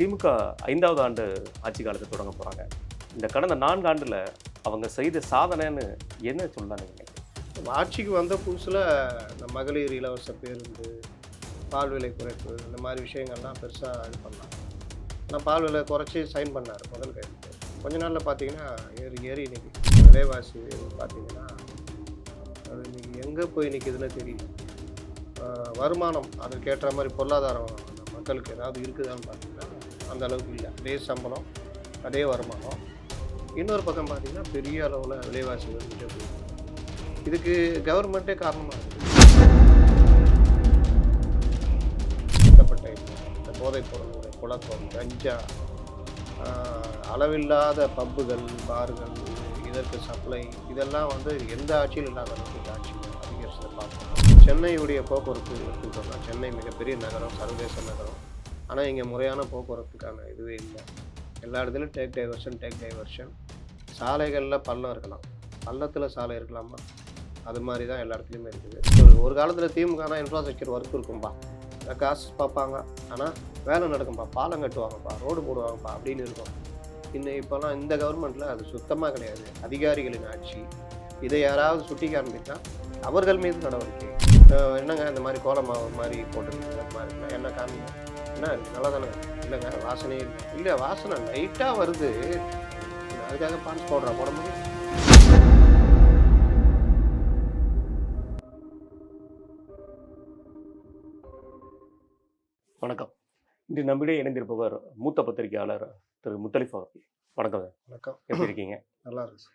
திமுக 5வது ஆண்டு ஆட்சி காலத்தை தொடங்க போறாங்க. இந்த கடந்த 4 ஆண்டுல அவங்க செய்த சாதனைன்னு என்ன சொல்லலாம் நீங்க நினைக்கிறீங்க? ஆட்சிக்கு வந்த புதுசில் இந்த மகளிர் இலவச பேருந்து, பால் விலை குறைப்பு இந்த மாதிரி விஷயங்கள்லாம் பெருசாக இது பண்ணாங்க. ஆனால் பால் விலை குறைச்சி சைன் பண்ணார் முதல் கையெழுத்து. கொஞ்ச நாளில் பார்த்தீங்கன்னா ஏறி ஏறி இன்னைக்கு விலைவாசி உயர்வு பார்த்தீங்கன்னா அது இன்னைக்கு எங்கே போய் நிற்கிதுன்னு தெரியல. வருமானம் அதற்கேற்ற மாதிரி பொருளாதாரம் அந்த மக்களுக்கு ஏதாவது இருக்குதான்னு பார்த்தீங்கன்னா அந்த அளவுக்கு இல்லை. அதே சம்பளம், அதே வருமானம். இன்னொரு பக்கம் பார்த்தீங்கன்னா பெரிய அளவில் விலைவாசி உயர்ந்துட்டே போகுது. இதுக்கு கவர்மெண்ட்டே காரணமாக இருக்குது. இந்த போதைப் பொருளுடைய புழக்கம், கஞ்சா, அளவில்லாத பப்புகள், பார்கள், இதற்கு சப்ளை, இதெல்லாம் வந்து எந்த ஆட்சியில் இல்லாத அளவுக்கு இந்த ஆட்சி அதிகரிச்சதை பார்க்கணும். சென்னையுடைய போக்குவரத்து எடுத்துக்கிட்டோம்னா, சென்னை மிகப்பெரிய நகரம், சர்வதேச நகரம். ஆனால் இங்கே முறையான போக்குவரத்துக்கான இதுவே இல்லை. எல்லா இடத்துலையும் டேக் டைவர்ஷன். சாலைகளில் பள்ளம் இருக்கலாம், பள்ளத்தில் சாலை இருக்கலாமா? அது மாதிரி தான் எல்லா இடத்துலையுமே இருக்குது. ஒரு காலத்தில் திமுகனா இன்ஃப்ராஸ்ட்ரக்சர் ஒர்க் இருக்கும்பா, காசு பார்ப்பாங்க, ஆனால் வேலை நடக்கும்பா, பாலம் கட்டுவாங்கப்பா, ரோடு போடுவாங்கப்பா அப்படின்னு இருக்கும். இப்போலாம் இந்த கவர்மெண்ட்டில் அது சுத்தமாக கிடையாது. அதிகாரிகளின் ஆட்சி. இதை யாராவது சுட்டி காண்பித்தா அவர்கள் மீது நடவடிக்கை. என்னங்க இந்த மாதிரி கோலமாவு மாதிரி போட்டுருக்கீங்க, அந்த மாதிரி என்ன காமிங்க, என்ன நல்லா தானே இல்லைங்க, வாசனை இல்லை, வாசனை லைட்டாக வருது, அதுக்காக பான்ஸ் போட முடியும். வணக்கம். இன்று நம்மிடையே இணைந்திருப்பவர் மூத்த பத்திரிகையாளர் திரு முத்தலிஃப் அவர்கள். வணக்கம். வணக்கம். எப்படி இருக்கீங்க? நல்லா இருக்கு.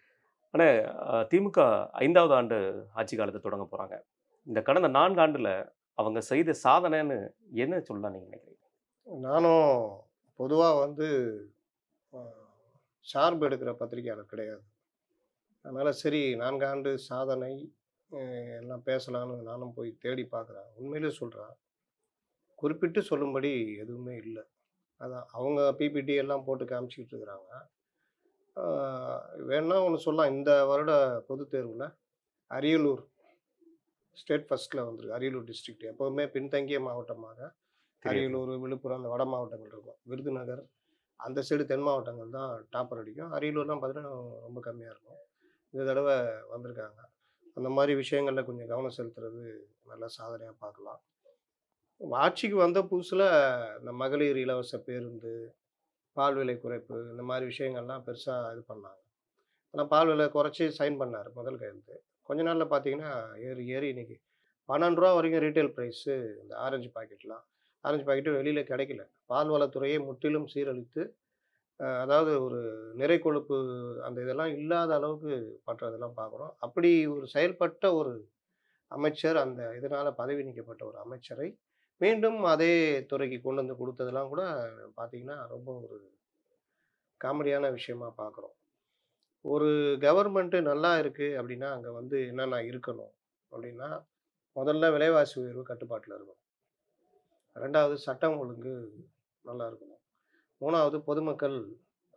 ஆனால் திமுக 5வது ஆண்டு ஆட்சி காலத்தை தொடங்க போறாங்க. இந்த கடந்த 4 ஆண்டுல அவங்க செய்த சாதனைன்னு என்ன சொல்லலாம் நீங்க நினைக்கிறீங்க? நானும் பொதுவாக வந்து சார்பு எடுக்கிற பத்திரிகையாளர் கிடையாது. அதனால் சரி 4 ஆண்டு சாதனை எல்லாம் பேசலான்னு நானும் போய் தேடி பார்க்குறேன். உண்மையிலே சொல்கிறேன், குறிப்பிட்டு சொல்லும்படி எதுவுமே இல்லை. அதான் அவங்க பிபிடி எல்லாம் போட்டு காமிச்சிக்கிட்டு இருக்கிறாங்க. வேணா ஒன்று சொல்லலாம், இந்த வருட பொதுத் தேர்வில் அரியலூர் ஸ்டேட் ஃபஸ்ட்டில் வந்திருக்கு. அரியலூர் டிஸ்ட்ரிக்ட் எப்போவுமே பின்தங்கிய மாவட்டமாக அரியலூர், விழுப்புரம், அந்த வட மாவட்டங்கள் இருக்கும். விருதுநகர் அந்த சைடு தென் மாவட்டங்கள் தான் டாப்பர் அடிக்கும். அரியலூர்லாம் பார்த்தீங்கன்னா ரொம்ப கம்மியாக இருக்கும். இந்த தடவை வந்திருக்காங்க. அந்த மாதிரி விஷயங்களில் கொஞ்சம் கவனம் செலுத்துறது நல்ல சாதனையாக பார்க்கலாம். ஆட்சிக்கு வந்த புதுசில் இந்த மகளிர் இலவச பேருந்து, பால் விலை குறைப்பு இந்த மாதிரி விஷயங்கள்லாம் பெருசாக இது பண்ணாங்க. ஆனால் பால் விலை குறைச்சி சைன் பண்ணார் முதல் கையெழுத்து. கொஞ்ச நாளில் பார்த்தீங்கன்னா ஏறி ஏறி இன்னைக்கு ரூ. 12 வரைக்கும் ரீட்டைல் ப்ரைஸு. இந்த ஆரஞ்சு பாக்கெட்லாம், ஆரஞ்சு பாக்கெட்டு வெளியில் கிடைக்கல. பால்வளத்துறையை முற்றிலும் சீரழித்து, அதாவது ஒரு நிறை கொழுப்பு அந்த இதெல்லாம் இல்லாத அளவுக்கு பண்ணுறதெல்லாம் பார்க்குறோம். அப்படி ஒரு செயல்பட்ட ஒரு அமைச்சர், அந்த இதனால் பதவி நீக்கப்பட்ட ஒரு அமைச்சரை மீண்டும் அதே துறைக்கு கொண்டு வந்து கொடுத்ததெல்லாம் கூட பார்த்தீங்கன்னா ரொம்ப ஒரு காமெடியான விஷயமா பார்க்குறோம். ஒரு கவர்மெண்ட்டு நல்லா இருக்குது அப்படின்னா அங்கே வந்து என்னென்ன இருக்கணும் அப்படின்னா, முதல்ல விலைவாசி உயர்வு கட்டுப்பாட்டில் இருக்கணும். 2வது சட்டம் ஒழுங்கு நல்லா இருக்கணும். 3வது பொதுமக்கள்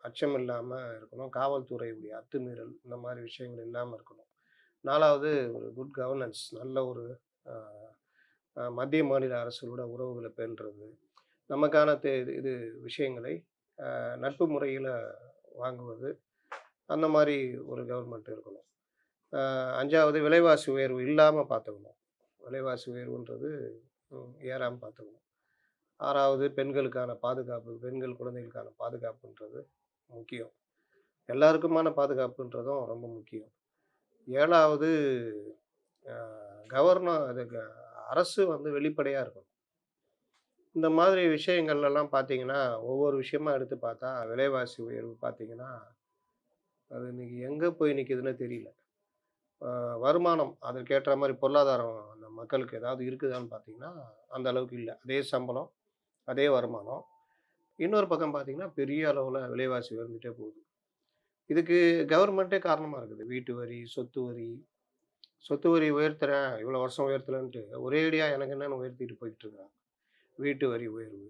அச்சம் இல்லாமல் இருக்கணும். காவல்துறையுடைய அத்துமீறல் இந்த மாதிரி விஷயங்கள் இல்லாமல் இருக்கணும். 4வது ஒரு குட் கவர்னன்ஸ், நல்ல ஒரு மத்திய மாநில அரசுகளோட உறவுகளை பேணுறது, நமக்கான இது விஷயங்களை நட்பு முறையில் வாங்குவது, அந்த மாதிரி ஒரு கவர்மெண்ட் இருக்கணும். 5வது விலைவாசி உயர்வு இல்லாமல் பார்த்துக்கணும். விலைவாசி உயர்வுன்றது ஏறாமல் பார்த்துக்கணும். 6வது பெண்களுக்கான பாதுகாப்பு, பெண்கள் குழந்தைகளுக்கான பாதுகாப்புன்றது முக்கியம். எல்லாருக்குமான பாதுகாப்புன்றதும் ரொம்ப முக்கியம். 7வது அரசு வந்து வெளிப்படையாக இருக்கணும். இந்த மாதிரி விஷயங்கள்லாம் பார்த்தீங்கன்னா ஒவ்வொரு விஷயமா எடுத்து பார்த்தா விலைவாசி உயர்வு பார்த்தீங்கன்னா அது இன்னைக்கு எங்கே போய் நிற்கிதுன்னு தெரியல. வருமானம் அதற்கேற்ற மாதிரி பொருளாதாரம் அந்த மக்களுக்கு ஏதாவது இருக்குதான்னு பார்த்தீங்கன்னா அந்த அளவுக்கு இல்லை. அதே சம்பளம், அதே வருமானம். இன்னொரு பக்கம் பார்த்தீங்கன்னா பெரிய அளவில் விலைவாசி உயர்ந்துட்டே போகுது. இதுக்கு கவர்மெண்ட்டே காரணமாக இருக்குது. வீட்டு வரி, சொத்து வரி உயர்த்துறேன், இவ்வளோ வருஷம் உயர்த்தலைன்ட்டு ஒரேடியாக எனக்கு என்னென்னு உயர்த்திட்டு போயிட்டு இருக்கிறாங்க. வீட்டு வரி உயர்வு,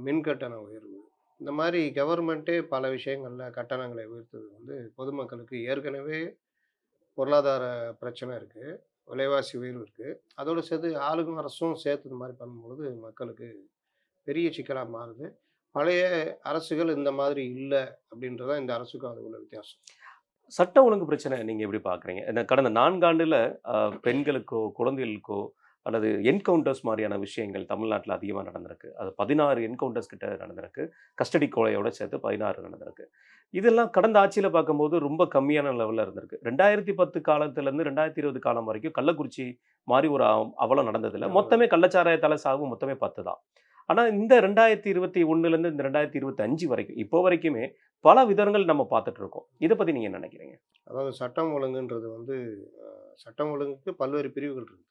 மின் கட்டண உயர்வு, இந்த மாதிரி கவர்மெண்ட்டே பல விஷயங்களில் கட்டணங்களை உயர்த்தது வந்து பொதுமக்களுக்கு ஏற்கனவே பொருளாதார பிரச்சனை இருக்குது, விலைவாசி உயர்வு இருக்குது. அதோடு சேர்த்து ஆளுங்க அரசும் சேர்த்து இந்த மாதிரி பண்ணும்பொழுது மக்களுக்கு பெரிய சிக்கலாக மாறுது. பழைய அரசுகள் இந்த மாதிரி இல்ல அப்படின்றது தான் இந்த அரசுக்கும் அதுக்கு உள்ள வித்தியாசம். சட்ட ஒழுங்கு பிரச்சனை நீங்க எப்படி பார்க்குறீங்க? இந்த கடந்த 4 ஆண்டுல பெண்களுக்கோ, குழந்தைகளுக்கோ அல்லது என்கவுண்டர்ஸ் மாரியான விஷயங்கள் தமிழ்நாட்டுல அதிகமா நடந்திருக்கு. அது 16 என்கவுண்டர்ஸ் கிட்ட நடந்திருக்கு. கஸ்டடி கொலையோட சேர்த்து 16 நடந்திருக்கு. இதெல்லாம் கடந்த ஆட்சியில பார்க்கும்போது ரொம்ப கம்மியான லெவல்ல இருந்திருக்கு. 2010 காலத்துலருந்து 2020 காலம் வரைக்கும் கள்ளக்குறிச்சி மாரி ஒரு அவலம் நடந்ததில்ல. அவ்வளவு. மொத்தமே கள்ளச்சாராயத்தால சாவு மொத்தமே 10 தான். ஆனா இந்த 2021லேருந்து இந்த 2025 வரைக்கும், இப்போ வரைக்குமே பல விதங்கள் நம்ம பார்த்துட்டு இருக்கோம். இத பத்தி நீங்க என்ன நினைக்கிறீங்க? அதாவது சட்டம் ஒழுங்குன்றது வந்து சட்டம் ஒழுங்குக்கு பல்வேறு பிரிவுகள் இருக்கு.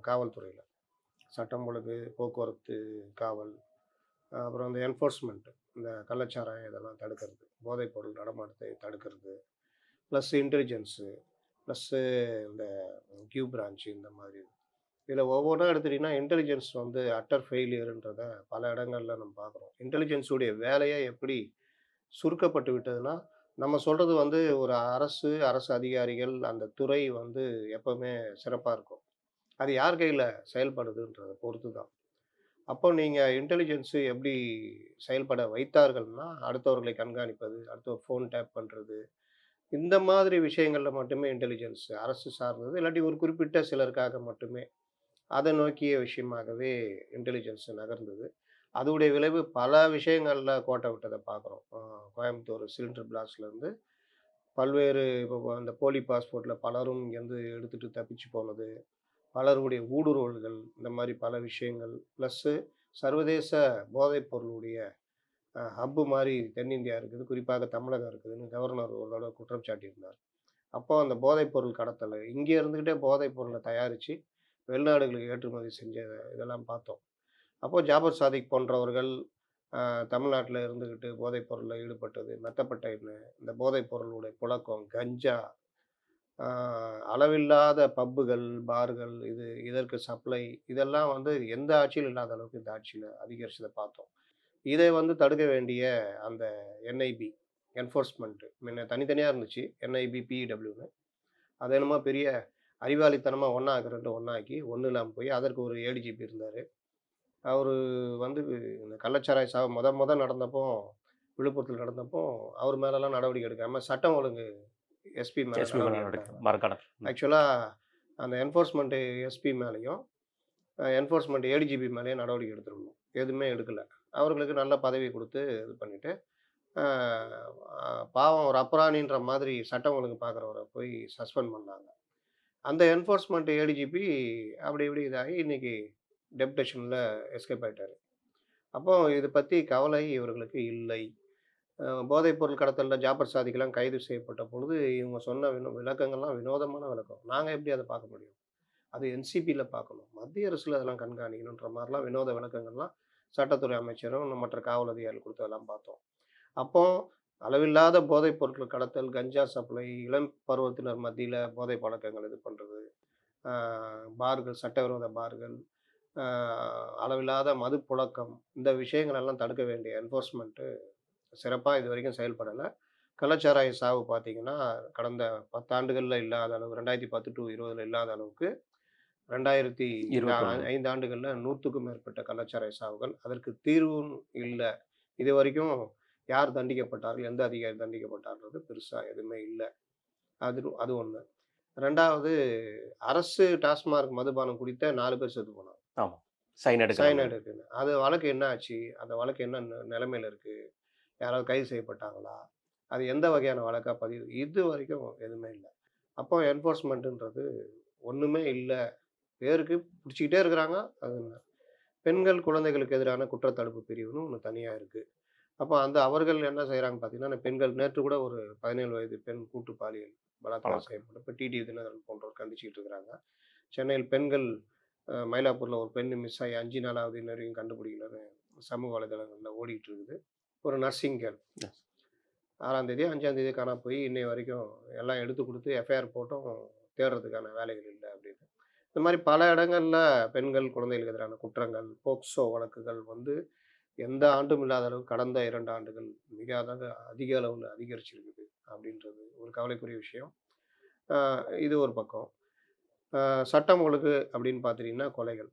காவல்துறையில. சட்டம் ஒழுங்கு, போக்குவரத்து காவல், அப்புறம் இந்த என்ஃபோர்ஸ்மெண்ட் இந்த கள்ளச்சாராயம் இதெல்லாம் தடுக்கிறது, போதைப்பொருள் நடமாட்டத்தை தடுக்கிறது, ப்ளஸ் இன்டெலிஜென்ஸு, ப்ளஸ்ஸு இந்த கியூ பிரான்ச்சு இந்த மாதிரி. இதில் ஒவ்வொன்றா எடுத்துட்டிங்கன்னா இன்டெலிஜென்ஸ் வந்து அட்டர் ஃபெயிலியர்ன்றத பல இடங்கள்ல நம்ம பார்க்குறோம். இன்டெலிஜென்ஸுடைய வேலையே எப்படி சுருக்கப்பட்டு விட்டதுன்னா, நம்ம சொல்றது வந்து ஒரு அரசு, அரசு அதிகாரிகள், அந்த துறை வந்து எப்பவுமே சிறப்பா இருக்கும். அது யார் கையில செயல்படுதுன்றத பொறுத்து தான். அப்போ நீங்க இன்டெலிஜென்ஸ் எப்படி செயல்பட வைத்தார்கள்னா, அடுத்தவர்களை கண்காணிப்பது, அடுத்தவர் ஃபோன் டேப் பண்றது, இந்த மாதிரி விஷயங்கள்ல மட்டுமே இன்டெலிஜென்ஸ் அரசு சார்ந்தது. இல்லாட்டி ஒரு குறிப்பிட்ட சிலருக்காக மட்டுமே, அதை நோக்கிய விஷயமாகவே இன்டெலிஜென்ஸ் நகர்ந்தது. அதோடைய விளைவு பல விஷயங்கள்ல கோட்ட விட்டத பார்க்குறோம். கோயம்புத்தூர் சிலிண்டர் பிளாஸ்ட்லேருந்து பல்வேறு இப்போ அந்த போலி பாஸ்போர்ட்ல பலரும் இங்கேருந்து எடுத்துட்டு தப்பிச்சு போனது, பலருடைய ஊடுருவல்கள், இந்த மாரி பல விஷயங்கள். ப்ளஸ்ஸு சர்வதேச போதைப் பொருளுடைய ஹப்பு மாரி தென்னிந்தியா இருக்குது. குறிப்பாக தமிழகம் இருக்குதுன்னு கவர்னர் ஒரு தடவ குற்றம் சாட்டியிருந்தார். அப்போ அந்த போதைப் பொருள் கடத்தல், இங்கே இருந்துகிட்டே போதைப் பொருள தயாரிச்சு வெளிநாடுகளுக்கு ஏற்றுமதி செஞ்ச இதெல்லாம் பார்த்தோம். அப்போ ஜாபர் சாதிக் போன்றவர்கள் தமிழ்நாட்டில இருந்துகிட்டு போதைப் பொருள்ல ஈடுபட்டது, மெத்தப்பட்டைன்னு, இந்த போதைப் பொருளுடைய புழக்கம், கஞ்சா, ஆ அளவில்லாத பப்புகள், பார்கள் இதற்கு சப்ளை இதெல்லாம் வந்து எந்த ஆட்சியிலும் இல்லாத அளவுக்கு இந்த ஆட்சியில அதிகரிச்சத பார்த்தோம். இதை வந்து தடுக்க வேண்டிய அந்த என்ஐபி, என்ஃபோர்ஸ்மென்ட் முன்ன தனித்தனியா இருந்துச்சு. என்ஐபி, பிஇடபிள்யூன்னு. அது என்னமோ பெரிய அறிவாளித்தனமா ஒண்ணாக்குறேன்ட்டு ஒண்ணாக்கி, ஒண்ணும் இல்லாம போய் அதற்கு ஒரு ஏடிஜிபி இருந்தாரு. அவரு வந்து இந்த கள்ளச்சாராய சாவு மொத நடந்தப்போ, விழுப்புரத்தில நடந்தப்போ, அவர் மேலலாம் நடவடிக்கை எடுக்காம, சட்டம் ஒழுங்கு எஸ்பி மேல எஸ்பி மேல நடவடிக்கை எடுத்தாங்க. நடக்க மரக்காணம். ம். ஆக்சுவலா அந்த என்ஃபோர்ஸ்மென்ட் எஸ்பி மேலயும், என்ஃபோர்ஸ்மென்ட் ஏடிஜிபி மேலயும் நடவடிக்கை எடுத்திருக்கணும். எதுவுமே எடுக்கல. அவர்களுக்கு நல்ல பதவி குடுத்து இது பண்ணிட்டு, அ அ பாவம் ஒரு அப்ராணின்ற மாதிரி சட்டம் ஒழுங்கு பார்க்குறவர போய் சஸ்பெண்ட் பண்ணாங்க. அந்த என்ஃபோர்ஸ்மென்ட் ஏடிஜிபி அப்படி இப்படி இதாகி இன்னைக்கு டெப்டேஷன்ல எஸ்கேப் ஆயிட்டாரு. அப்போ இத பத்தி கவலை இவர்களுக்கு இல்லை. போதைப்பொருள் கடத்தல்ல ஜாபர் சாதிக்லாம் கைது செய்யப்பட்ட பொழுது, இவங்க சொன்ன விளக்கங்கள்லாம் வினோதமான விளக்கம். நாங்க எப்படி அத பார்க்க முடியும்? அது என்சிபில பார்க்கணும். மத்திய அரசுல அதெல்லாம் கண்காணிக்கணுன்ற மாரிலாம் வினோத விளக்கங்கள்லாம் சட்டத்துறை அமைச்சரும், மற்ற காவல் அதிகாரிகள் குடுத்ததெல்லாம் பார்த்தோம். அப்போ அளவில்லாத போதைப் பொருட்கள் கடத்தல், கஞ்சா சப்ளை, இளம் பருவத்தினர் மத்தியில போதை பழக்கங்கள் இது பண்றது, ஆ பார்கள், சட்டவிரோத பார்கள், ஆ அளவில்லாத மதுப்புழக்கம், இந்த விஷயங்கள் எல்லாம் தடுக்க வேண்டிய என்ஃபோர்ஸ்மென்ட் சிறப்பா இதுவரைக்கும் செயல்படல. கள்ளச்சாராய சாவு பார்த்தீங்கன்னா, கடந்த 10 ஆண்டுகள்ல இல்லாத அளவு 2010 டூ 20ல இல்லாத அளவுக்கு 2000 இந்த 21. 5 ஆண்டுகள்ல 100க்கும் மேற்பட்ட கள்ளச்சாராய சாவுகள். அதற்கு தீர்வும் இல்ல. இதுவரைக்கும் யார் தண்டிக்கப்பட்டார்கள்? எந்த அதிகாரி தண்டிக்கப்பட்டார்ன்றது பெருசா எதுவுமே இல்ல. அது ஒண்ணு. 2வது அரசு டாஸ்மாக் மதுபானம் குடித்த 4 பேர் செத்து போனாங்க. ஆமா. சைனைடு கலந்தது. சயனைடு இருக்குன்னு. அது வழக்கு என்ன ஆச்சு? அந்த வழக்கு என்ன நிலைமையில இருக்கு? யாராவது கைது செய்யப்பட்டாங்களா? அது எந்த வகையான வழக்கா பதிவு இதுவரைக்கும் எதுவுமே இல்ல. அப்போ என்ஃபோர்ஸ்மென்ட்ன்றது ஒண்ணுமே இல்ல. பேருக்கு புடிச்சுக்கிட்டே இருக்கிறாங்க. அது இல்ல. பெண்கள், குழந்தைகளுக்கு எதிரான குற்றத்தடுப்பு பிரிவுன்னு ஒண்ணு தனியா இருக்கு. அப்ப அந்த அவர்கள் என்ன செய்றாங்கன்னு பார்த்தீங்கன்னா, அந்த பெண்கள் நேற்று கூட ஒரு 17 வயது பெண் கூட்டு பாலியல் பலாத்காரம் வணக்கம். செய்யப்பட்டு, இப்ப டிடிவி தினகரன் போன்றோர் கண்டிச்சுக்கிட்டு இருக்கிறாங்க. சென்னையில் பெண்கள் மயிலாப்பூர்ல ஒரு பெண் மிஸ் ஆகி 5 நாளாவது இன்ன வரைக்கும் கண்டுபிடிக்கலன்னு சமூக வலைதளங்கள்ல ஓடிட்டு இருக்குது. ஒரு நர்சிங் கேர்ள். எஸ். 6ஆம் தேதி, 5ஆம் தேதி காணாம போய் இன்னைய வரைக்கும் எல்லாம் எடுத்து குடுத்து எஃப்ஐஆர் போட்டும் தேடுறதுக்கான வேலைகள் இல்ல அப்படின்னு. இந்த மாரி பல இடங்கள்ல பெண்கள், குழந்தைகளுக்கு எதிரான குற்றங்கள், போக்சோ வழக்குகள் வந்து எந்த ஆண்டும் இல்லாத அளவு கடந்த 2 ஆண்டுகள் மிக அதிக அளவுல அதிகரிச்சிருக்குது அப்படின்றது ஒரு கவலைக்குரிய விஷயம். அ இது ஒரு பக்கம். அ சட்டம் ஒழுங்கு அப்படின்னு பார்த்துட்டீங்கன்னா கொலைகள்,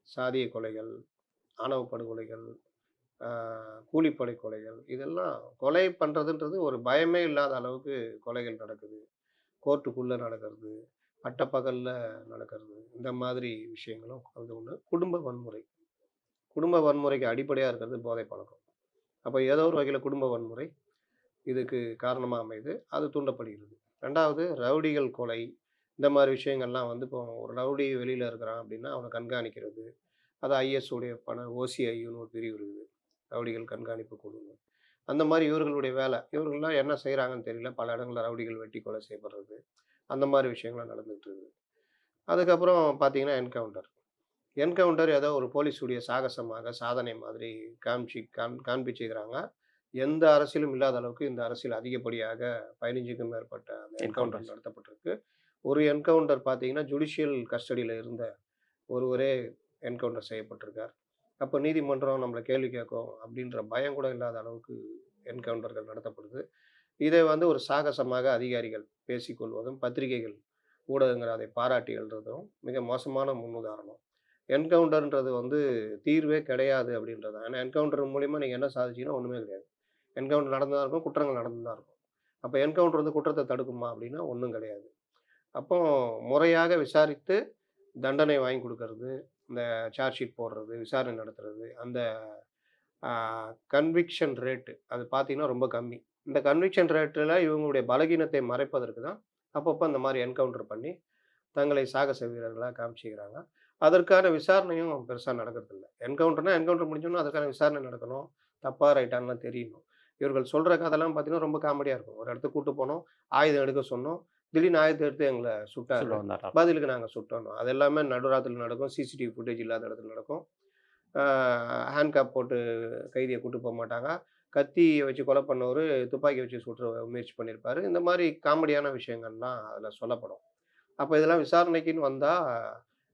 சாதிய கொலைகள், ஆணவ படுகொலைகள், கூலிப்படை கொலைகள் இதெல்லாம் கொலை பண்ணுறதுன்றது ஒரு பயமே இல்லாத அளவுக்கு கொலைகள் நடக்குது. கோர்ட்டுக்குள்ளே நடக்கிறது, பட்டப்பகல்ல நடக்கிறது, இந்த மாதிரி விஷயங்களும் அது ஒண்ணு. குடும்ப வன்முறை. குடும்ப வன்முறைக்கு அடிப்படையா இருக்கிறது போதை பழக்கம். அப்ப ஏதோ ஒரு வகையில குடும்ப வன்முறை இதுக்கு காரணமா அமையுது. அது தூண்டப்படுகிறது. 2வது ரவுடிகள் கொலை. இந்த மாரி விஷயங்கள்லாம் வந்து இப்போ ஒரு ரவுடி வெளியில இருக்கிறான் அப்படின்னா, அவன கண்காணிக்கிறது. அது ஐஎஸ் உடைய ஓசிஐன்னு ஒரு பிரிவு இருக்குது. ரவுடிகள் கண்காணிப்பு குழுன்னு. அந்த மாரி இவர்களுடைய வேலை. இவர்கள்லாம் என்ன செய்றாங்கன்னு தெரியல. பல இடங்கள்ல ரவுடிகள் வெட்டி கொலை செய்யப்படுறது. அந்த மாரி விஷயங்கள்லாம் நடந்துட்டு இருக்குது. அதுக்கப்புறம் பார்த்தீங்கன்னா, என்கவுண்டர் ஏதோ ஒரு போலீஸுடைய சாகசமாக, சாதனை மாதிரி காண்பிச்சுக்கிறாங்க. எந்த அரசியலும் இல்லாத அளவுக்கு இந்த அரசியல் அதிகப்படியாக 15க்கும் மேற்பட்ட அந்த என்கவுண்டர் என்கவுண்டர்ஸ். நடத்தப்பட்டிருக்கு. ஒரு என்கவுண்டர் பார்த்தீங்கன்னா, ஜுடிஷியல் கஸ்டடியில இருந்த ஒருவரே என்கவுண்டர் செய்யப்பட்டிருக்கார். அப்ப நீதிமன்றம் நம்மள கேள்வி கேட்கும் அப்படின்ற பயம் கூட இல்லாத அளவுக்கு என்கவுண்டர்கள் நடத்தப்படுது. இதை வந்து ஒரு சாகசமாக அதிகாரிகள் பேசிக்கொள்வதும், பத்திரிகைகள், ஊடகங்கள் அதை பாராட்டி எழுதுறதும் மிக மோசமான முன்னுதாரணம். என்கவுண்டர்ன்றது வந்து தீர்வே கிடையாது அப்படின்றது தான். ஏன்னா என்கவுண்டர் மூலியமா நீங்க என்ன சாதிச்சீங்கன்னா ஒண்ணுமே கிடையாது. என்கவுண்டர் நடந்து தான் இருக்கும். குற்றங்கள் நடந்து தான் இருக்கும். அப்ப என்கவுண்டர் வந்து குற்றத்த தடுக்குமா அப்படின்னா ஒண்ணும் கிடையாது. அப்போ முறையாக விசாரித்து தண்டனை வாங்கி குடுக்கறது, இந்த சார்ஜ் ஷீட் போடுறது, விசாரணை நடத்துறது, அந்த ஆ கன்விக்ஷன் ரேட் அது பார்த்தீங்கன்னா ரொம்ப கம்மி. இந்த கன்விக்ஷன் ரேட்ல இவங்களுடைய பலகீனத்தை மறைப்பதற்கு தான் அப்பப்ப இந்த மாரி என்கவுண்டர் பண்ணி தங்களை சாகச வீரர்களா காமிச்சுக்கிறாங்க. அதற்கான விசாரணையும் பெருசா நடக்கறதில்ல. என்கவுண்டர் முடிஞ்சோனே அதற்கான விசாரணை நடக்கணும். தப்பா, ரைட்டான்லாம் தெரியணும். இவர்கள் சொல்ற கதைலாம் பார்த்தீங்கன்னா, ரொம்ப காமெடியா இருக்கும். ஒரு இடத்துக்கு கூட்டு போனோம், ஆயுதம் எடுக்க சொன்னோம். திடீர்னு ஆயுதத்த எடுத்து எங்கள சொல்ல சுட்டாரு. வந்தாரா? பதிலுக்கு நாங்க சுட்டோன்னோம். அது எல்லாமே நடுராத்திரில நடக்கும். சிசிடிவி ஃபுட்டேஜ் இல்லாத இடத்துல நடக்கும். ஆ ஹேண்ட்கேப் போட்டு கைதிய கூட்டு போமாட்டாங்க. கத்திய வச்சு கொலை பண்ணவரு துப்பாக்கி வச்சு சுட்ற முயற்சி பண்ணியிருப்பாரு. இந்த மாரி காமெடியான விஷயங்கள்லாம் அதுல சொல்லப்படும். அப்ப இதெல்லாம் விசாரணைக்குன்னு வந்தா,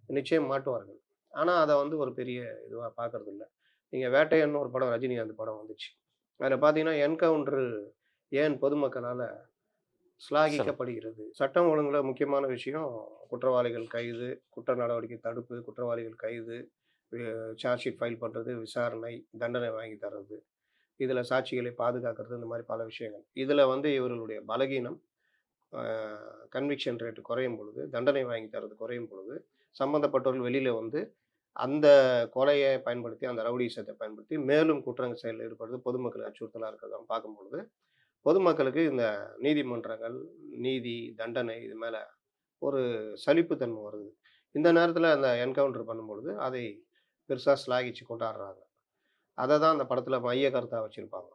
நிச்சயம் மாட்டுவார்கள். ஆனா, அத வந்து ஒரு பெரிய இதுவா பார்க்கறதில்ல. நீங்க வேட்டையன்னு ஒரு படம் ரஜினிகாந்த் படம் வந்துச்சு. அதுல பார்த்தீங்கன்னா, என்கவுண்டர் ஏன் பொதுமக்களால சொல்லுங்க. சிலாகிக்கப்படுகிறது. சட்டம் ஒழுங்குல முக்கியமான விஷயம் குற்றவாளிகள் கைது, குற்ற நடவடிக்கை தடுப்பு, குற்றவாளிகள் கைது, சார்ஜ் ஷீட் ஃபைல் பண்றது, விசாரணை, தண்டனை வாங்கி தர்றது. இதுல சாட்சிகளை பாதுகாக்கிறது, இந்த மாரி பல விஷயங்கள். இதுல வந்து இவர்களுடைய பலகீனம் அ கன்விக்ஷன் ரேட் குறையும் பொழுது, தண்டனை வாங்கி தர்றது குறையும் பொழுது, சம்பந்தப்பட்டவர்கள் வெளியில வந்து அந்த கொலைய பயன்படுத்தி, அந்த ரவுடிசத்த பயன்படுத்தி மேலும் குற்றங்கள் செயல்ல ஈடுபடுறது பொதுமக்களுக்கு அச்சுறுத்தலா இருக்கிறத பார்க்கும்பொழுது, பொதுமக்களுக்கு இந்த நீதிமன்றங்கள், நீதி, தண்டனை இது மேல ஒரு சலிப்புத்தன்மை வருது. இந்த நேரத்தில அந்த என்கவுண்டர் பண்ணும்பொழுது, அதை பெருசா சிலாகிச்சு கொண்டாடுறாங்க. அத தான் அந்த படத்தில மைய கருத்தா வச்சிருப்பாங்க.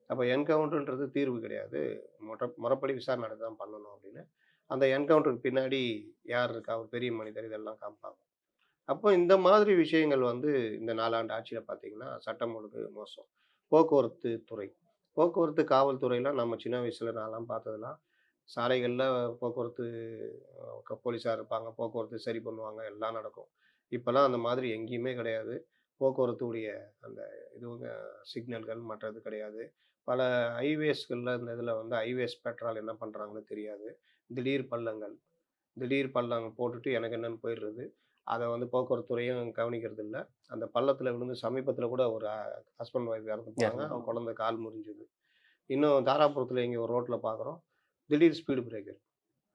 அப்ப என்கவுண்டர்ன்றது தீர்வு கிடையாது. முறைப்படி விசாரணை நடத்தி தான் பண்ணணும் அப்படின்னு. அந்த என்கவுண்டருக்கு பின்னாடி யார் இருக்கா? ஒரு பெரிய மனிதர் இதெல்லாம் காமிப்பாங்க. அப்போ இந்த மாதிரி விஷயங்கள் வந்து இந்த 4 ஆண்டு ஆட்சியில பார்த்தீங்கன்னா, சட்டம் ஒழுங்கு மோசம். போக்குவரத்து துறை. போக்குவரத்து காவல்துறைலாம் நம்ம சின்ன வயசுல நான்லாம் பார்த்ததெல்லாம், சாலைகள்ல போக்குவரத்து போலீஸார் இருப்பாங்க. போக்குவரத்து சரி பண்ணுவாங்க. எல்லாம் நடக்கும். இப்பலாம் அந்த மாதிரி எங்கேயுமே கிடையாது. போக்குவரத்துடைய அந்த இதுவுங்க சிக்னல்கள் மற்றது கிடையாது. பல ஹைவேஸ்கள்ல இந்த இதில வந்து ஹைவேஸ் பெட்ரோல் என்ன பண்றாங்கன்னு தெரியாது. திடீர் பள்ளங்கள். திடீர் பள்ளம் போட்டுட்டு எனக்கு என்னன்னு போயிடுறது. அத வந்து போக்குவரத்து துறையும் கவனிக்கிறதில்ல. அந்த பள்ளத்தில விழுந்து சமீபத்தில கூட ஒரு ஹஸ்பண்ட் ஒய்ஃப் இறந்து போனாங்க. இறந்து அவங்க போனாங்க. குழந்தை கால் முறிஞ்சது. இன்னும் தாராபுரத்தில இங்க ஒரு ரோட்ல பார்க்குறோம். திடீர் ஸ்பீடு பிரேக்கர்.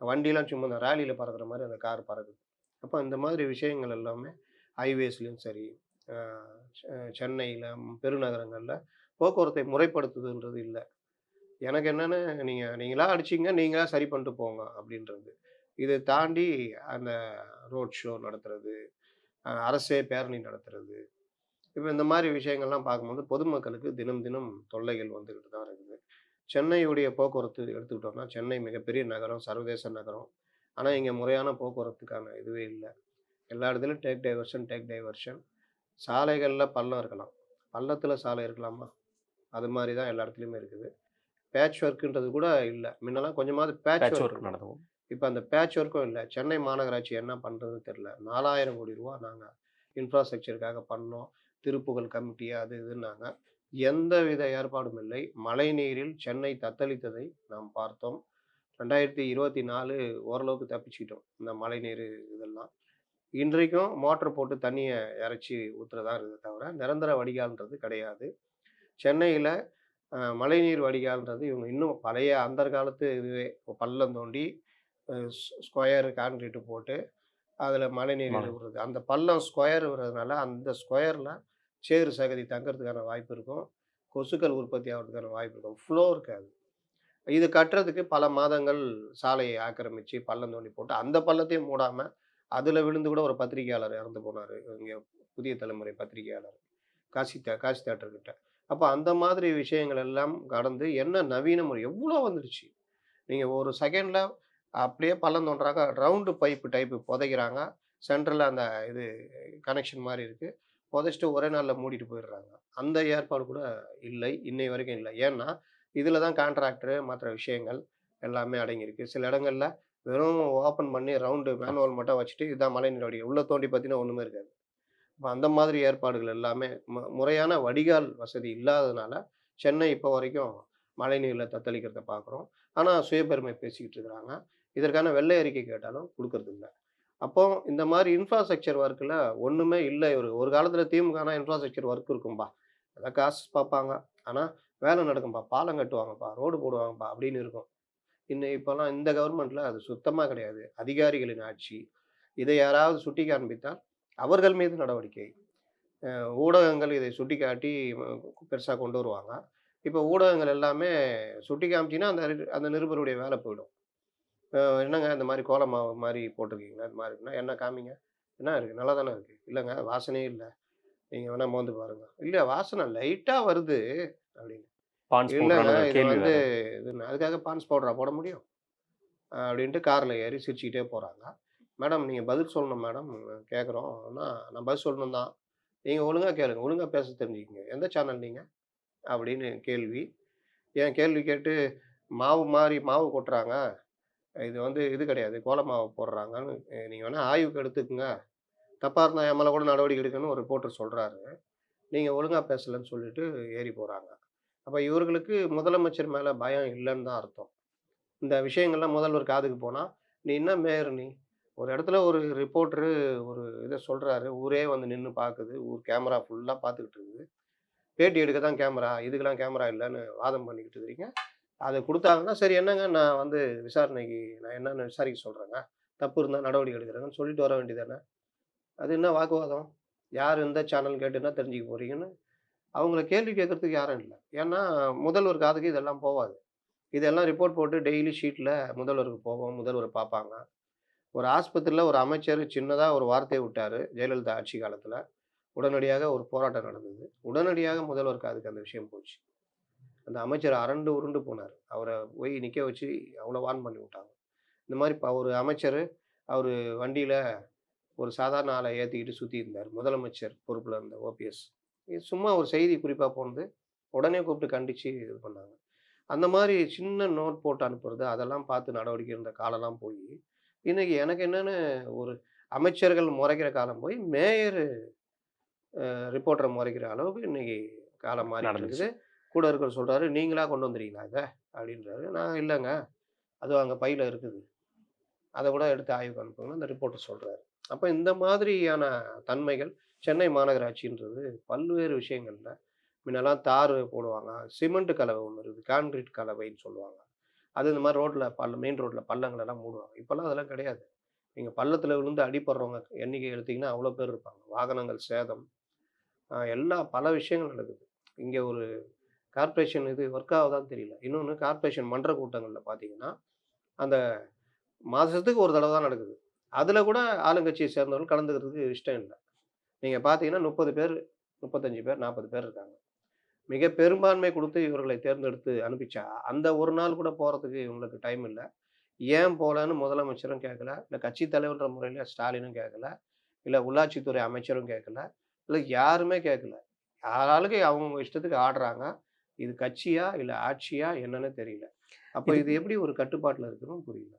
வண்டிலாம் சும்மா இந்த ராலில பறக்கிற மாரி அந்த கார் பறக்குது. அப்ப இந்த மாதிரி விஷயங்கள் எல்லாமே ஹைவேஸ்லயும் சரி, அ சென்னையில பெருநகரங்கள்ல போக்குவரத்தை முறைப்படுத்துதுன்றது இல்ல. எனக்கு என்னன்னு நீங்களா அடிச்சீங்க, நீங்களா சரி பண்ணிட்டு போங்க அப்படின்றது. இத தாண்டி அந்த ரோட் ஷோ நடத்துறது, அரசே பேரணி நடத்துறது. இப்ப இந்த மாரி விஷயங்கள்லாம் பார்க்கும்போது பொதுமக்களுக்கு தினம் தினம் தொல்லைகள் வந்துகிட்டு தான் இருக்குது. சென்னையுடைய போக்குவரத்து எடுத்துக்கிட்டோம்னா, சென்னை மிகப்பெரிய நகரம், சர்வதேச நகரம். ஆனா, இங்க முறையான போக்குவரத்துக்கான இதுவே இல்ல. எல்லா இடத்துலயும் டேக் டைவர்ஷன். சாலைகள்ல பள்ளம் இருக்கலாம். பள்ளத்தில சாலை இருக்கலாமா? அது மாரி தான் எல்லா இடத்துலயுமே இருக்குது. பேட்ச் ஒர்க்ன்றது கூட இல்ல. முன்னலாம் கொஞ்சமாவது பேட்ச் பேட்ச் ஒர்க் ஒர்க் இருக்கும். நடத்துவோம். இப்ப அந்த பேட்ச் ஒர்க்கும் இல்ல. சென்னை மாநகராட்சி என்ன பண்றதுன்னு தெரியல. ரூ. 4000 நாங்க இன்ஃப்ராஸ்ட்ரக்சர்க்காக பண்ணோம். திருப்புகழ் கமிட்டி அது இதுன்னாங்க. எந்தவித ஏற்பாடும் இல்லை. மழைநீரில் சென்னை தத்தளித்ததை நாம் பார்த்தோம். 2024 ஓரளவுக்கு தப்பிச்சுக்கிட்டோம். இந்த மழைநீர் இதெல்லாம். இன்றைக்கும் மோட்டர் போட்டு தண்ணிய இறைச்சு ஊத்துறதா இருக்குதே தவிர, நிரந்தர வடிகால்ன்றது கிடையாது. சென்னையில மழைநீர் வடிகால்ன்றது இவங்க இன்னும் பழைய அந்த காலத்து இதுவே பள்ளம் தோண்டி ஸ்கொயர் கான்கிரீட் போட்டு அதில் மழைநீர் இது மலை. விடுறது. அந்த பள்ளம் ஸ்கொயர் விடுறதுனால அந்த ஸ்கொயரில் சேறு சகதி தங்கறதுக்கான வாய்ப்பு இருக்கும். கொசுக்கள் உற்பத்தி ஆகுறதுக்கான வாய்ப்பு இருக்கும். ஃப்ளோ இருக்காது. இது கட்டுறதுக்கு பல மாதங்கள் சாலையை ஆக்கிரமிச்சு பள்ளம் தோண்டி போட்டு, அந்த பள்ளத்தையும் மூடாம, அதில விழுந்து கூட ஒரு பத்திரிகையாளர் இறந்து போனாரு. இங்க புதிய தலைமுறை பத்திரிகையாளர். காசி தியேட்டர் கிட்ட. அப்ப அந்த மாதிரி விஷயங்கள் எல்லாம் கடந்து என்ன நவீன முறை எவ்வளோ வந்துருச்சு. நீங்க ஒரு செகண்ட்ல அப்படியே பள்ளம் தோண்டுறாங்க. ரவுண்டு பைப் டைப் புதைக்கிறாங்க. சென்டர்ல அந்த இது கனெக்ஷன் மாரி இருக்கு. புதைச்சுட்டு ஒரே நாள்ல மூடிட்டு போயிடுறாங்க. அந்த ஏற்பாடு கூட இல்லை. இன்னை வரைக்கும் இல்ல. ஏன்னா, இதில தான் கான்ட்ராக்டரு மற்ற விஷயங்கள் எல்லாமே அடங்கியிருக்கு. சில இடங்கள்ல வெறும் ஓப்பன் பண்ணி ரவுண்டு மேனுவல் மட்டும் வச்சுட்டு, இதான் மழைநீர் வடிகால். உள்ள தோண்டி பார்த்தீங்கன்னா ஒண்ணுமே இருக்காது. அப்ப அந்த மாதிரி ஏற்பாடுகள் எல்லாமே முறையான வடிகால் வசதி இல்லாததுனால, சென்னை இப்போ வரைக்கும் மழைநீர்ல தத்தளிக்கிறத பார்க்குறோம். ஆனா சுயபெருமை பேசிக்கிட்டு இருக்கிறாங்க. இதற்கான வெள்ளை அறிக்கை கேட்டாலும் குடுக்கறதில்ல. அப்போ இந்த மாரி இன்ஃப்ராஸ்ட்ரக்சர் ஒர்க்ல ஒண்ணுமே இல்ல. ஒரு காலத்தில திமுகனா இன்ஃப்ராஸ்ட்ரக்சர் ஒர்க் இருக்கும்பா. அதான் காசு பார்ப்பாங்க. ஆனா வேலை நடக்கும்பா. பாலம் கட்டுவாங்கப்பா, ரோடு போடுவாங்கப்பா அப்படின்னு இருக்கும். இப்போலாம் இந்த கவர்மெண்ட்ல அது சுத்தமா கிடையாது. அதிகாரிகளின் ஆட்சி. இதை யாராவது சுட்டி காண்பித்தால் அவர்கள் மீது நடவடிக்கை. ஊடகங்கள் இதை சுட்டிக்காட்டி பெருசா கொண்டு வருவாங்க. இப்ப ஊடகங்கள் எல்லாமே சுட்டி காமிச்சீங்கன்னா, அந்த நிருபருடைய வேலை போயிடும். என்னங்க இந்த மாரி கோல மாவு மாரி போட்டிருக்கீங்களா? இந்த மாரி இருக்குன்னா, என்ன காமிங்க. என்ன இருக்கு? நல்லா தானே இருக்கு. இல்லங்க வாசனையே இல்ல. நீங்க வேணா மோந்து பாருங்க. இல்ல வாசனை லைட்டா வருது அப்படின்னு. பான்ஸ் இல்லங்க பவுடரான்னு இது கேள்வி வந்து வேற. அதுக்காக பான்ஸ் பவுடரா போட முடியும்? அப்படின்ட்டு கார்ல ஏறி சிரிச்சுக்கிட்டே போறாங்க. மேடம் நீங்க பதில் சொல்லணும் மேடம். கேட்குறோம்னா, நான் பதில் சொல்லணும் தான். நீங்க ஒழுங்கா கேளுங்க. ஒழுங்கா பேச தெரிஞ்சுக்கங்க. எந்த சேனல் நீங்க? அப்படின்னு கேள்வி. ஏன் கேள்வி கேட்டு மாவு கொட்டுறாங்க. இது வந்து இது கிடையாது. கோல மாவு போடுறாங்கன்னு நீங்க வேணா ஆய்வுக்கு எடுத்துக்கங்க. தப்பா இருந்தா என் மேல கூட நடவடிக்கை எடுக்கணும்னு ஒரு ரிப்போர்ட்டர் சொல்றாரு. நீங்க ஒழுங்கா பேசலன்னு சொல்லிட்டு ஏறி போறாங்க. அப்ப இவர்களுக்கு முதலமைச்சர் மேல பயம் இல்லன்னு தான் அர்த்தம். இந்த விஷயங்கள்லாம் முதல்வர் காதுக்கு போனா, "நீ என்ன மேயர் நீ? ஒரு இடத்துல ஒரு ரிப்போர்ட்டரு ஒரு இத சொல்றாரு. ஊரே வந்து நின்னு பாக்குது. ஊர் கேமரா ஃபுல்லா பாத்துக்கிட்டு இருக்குது. பேட்டி எடுக்க தான் கேமரா. இதுக்கெல்லாம் கேமரா இல்லன்னு வாதம் பண்ணிக்கிட்டு இருக்கிறீங்க. அத குடுத்தாங்கன்னா, சரி என்னங்க நான் வந்து விசாரணைக்கு நான் என்னன்னு விசாரிக்க சொல்றேங்க. தப்பு இருந்தா நடவடிக்கை எடுக்கிறேங்கன்னு சொல்லிட்டு வர வேண்டியது தானே. அது என்ன வாக்குவாதம்? யார் எந்த சேனல்ன்னு கேட்டு என்ன தெரிஞ்சுக்க போறீங்கன்னு, அவங்கள கேள்வி கேட்கறதுக்கு யாரும் இல்ல. ஏன்னா, முதல்வர் காதுக்கு இதெல்லாம் போவாது. இதெல்லாம் ரிப்போர்ட் போட்டு டெய்லி ஷீட்ல முதல்வருக்கு போகும். முதல்வர் பார்ப்பாங்க. ஒரு ஆஸ்பத்திரியில ஒரு அமைச்சர் சின்னதா ஒரு வார்த்தைய விட்டாரு. ஜெயலலிதா ஆட்சி காலத்துல. உடனடியாக ஒரு போராட்டம் நடந்தது. உடனடியாக முதல்வர் காதுக்கு அந்த விஷயம் போச்சு. அந்த அமைச்சர் அரண்டு உருண்டு போனாரு. அவர போய் நிக்க வச்சு அவ்வளோ வார்ன் பண்ணி விட்டாங்க. இந்த மாரி ஒரு அமைச்சரு, அவரு வண்டியில ஒரு சாதாரண ஆள ஏத்திக்கிட்டு சுத்தியிருந்தாரு. முதலமைச்சர் பொறுப்புல இருந்த ஓபிஎஸ். இது சும்மா ஒரு செய்தி குறிப்பா போனது. உடனே கூப்பிட்டு கண்டிச்சு இது பண்ணாங்க. அந்த மாரி சின்ன நோட் போட்டு அனுப்புறது, அதெல்லாம் பார்த்து நடவடிக்கை இருந்த காலம்லாம் போயி, இன்னைக்கு எனக்கு என்னன்னு ஒரு அமைச்சர்கள் முறைக்கிற காலம் போய், மேயர் ரிப்போர்ட்டர முறைக்கிற அளவுக்கு இன்னைக்கு காலம் மாறிட்டு நடந்துருச்சு. இருக்குது. கூட இருக்கிறவர் சொல்றாரு, "நீங்களா கொண்டு வந்துறீங்களா இத?" அப்படின்றாரு. நான் இல்லங்க. அதுவும் அங்க பையில இருக்குது. அத கூட எடுத்து ஆய்வுக்கு அனுப்புங்கன்னு அந்த ரிப்போர்ட்டர் சொல்றாரு. அப்ப இந்த மாதிரியான தன்மைகள் சென்னை மாநகராட்சின்றது பல்வேறு விஷயங்கள்ல முன்னெல்லாம் தார் போடுவாங்க. சிமெண்ட் கலவை ஒண்ணு இருக்குது. கான்கிரீட் கலவைன்னு சொல்லுவாங்க. அது இந்த மாரி ரோட்ல மெயின் ரோட்ல பள்ளங்களெல்லாம் மூடுவாங்க. இப்பல்லாம் அதெல்லாம் கிடையாது. நீங்க பள்ளத்துல விழுந்து அடிபடுறவங்க எண்ணிக்கை எடுத்தீங்கன்னா, அவ்வளோ பேர் இருப்பாங்க. வாகனங்கள் சேதம், பல விஷயங்கள் நடக்குது. இங்க ஒரு கார்ப்பரேஷன் இது ஒர்க் ஆகுதான்னு தெரியல. இன்னொன்னு கார்ப்பரேஷன் மன்ற கூட்டங்கள்ல பார்த்தீங்கன்னா, அந்த மாசத்துக்கு ஒரு தடவ தான் நடக்குது. அதுல கூட ஆளுங்கட்சிய சேர்ந்தவர்கள் கலந்துக்கிறதுக்கு இஷ்டம் இல்ல. நீங்க பார்த்தீங்கன்னா 30 பேர், 35 பேர், 40 பேர் இருக்காங்க. மிக பெரும்பான்மை குடுத்து இவர்களை தேர்ந்தெடுத்து அனுப்பிச்சா, அந்த ஒரு நாள் கூட போறதுக்கு இவங்களுக்கு டைம் இல்ல. ஏன் போலன்னு முதலமைச்சரும் கேட்கல. இல்ல கட்சி தலைவர்ன்ற முறையில ஸ்டாலினும் கேட்கல. இல்ல உள்ளாட்சித்துறை அமைச்சரும் கேட்கல. இல்ல யாருமே கேட்கல. ஆளாளுக்கு அவங்கவங்க இஷ்டத்துக்கு ஆடுறாங்க. இது கட்சியா? இல்ல ஆட்சியா? என்னன்னு தெரியல. அப்ப இது இதுக்கு எப்படி ஒரு கட்டுப்பாட்டுல இருக்குன்னு புரியல.